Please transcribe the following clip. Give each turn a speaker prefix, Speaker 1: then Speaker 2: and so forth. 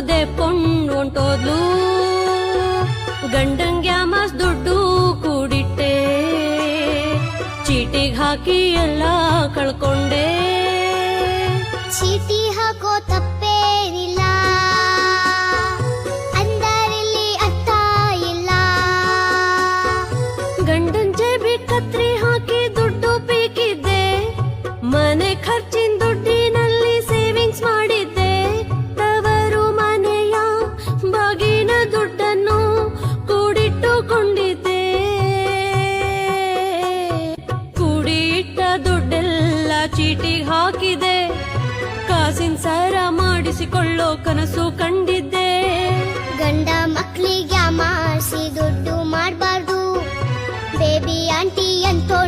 Speaker 1: ದೆಪ್ಕೊಂಡು ಹೊಂಟೋದ್ಲು. ಗಂಡಂಗ್ಯ ಮಸ್ ದುಡ್ಡು ಕೂಡಿಟ್ಟೆ, ಚೀಟಿಗ್ ಹಾಕಿ ಎಲ್ಲ ಕಳ್ಕೊಂಡೆ.
Speaker 2: ಚೀಟಿ ಹಾಕೋ ತಪ್ಪೇನಿಲ್ಲ, ಅಂದರಲ್ಲಿ ಅರ್ಥ ಇಲ್ಲ.
Speaker 1: ಗಂಡನ್ ಜೇಬಿ ಕತ್ರಿ ಹಾಕಿ ದುಡ್ಡು ಪೀಕಿದ್ದೆ, ಮನೆ ಖರ್ಚಿನ ದುಡ್ಡಿನಲ್ಲಿ ಸೇವಿಂಗ್ಸ್ ಮಾಡಿದ್ದೆ. ತವರು ಮನೆಯ ಬಾಗಿನ ದುಡ್ಡನ್ನು ಕೂಡಿಟ್ಟುಕೊಂಡಿದ್ದೆ. ಕೂಡಿಟ್ಟ ದುಡ್ಡೆಲ್ಲ ಚೀಟಿಗೆ ಹಾಕಿದೆ, ಕಾಸಿನ ಸರ ಮಾಡಿಸಿಕೊಳ್ಳೋ ಕನಸು ಕಂಡಿದ್ದೆ.
Speaker 2: ಗಂಡ ಮಕ್ಳಿಗೆ ಮಾಡಿಸಿ ದುಡ್ಡು ಮಾಡಬಾರ್ದು, ಬೇಬಿ ಆಂಟಿ ಅಂತೋ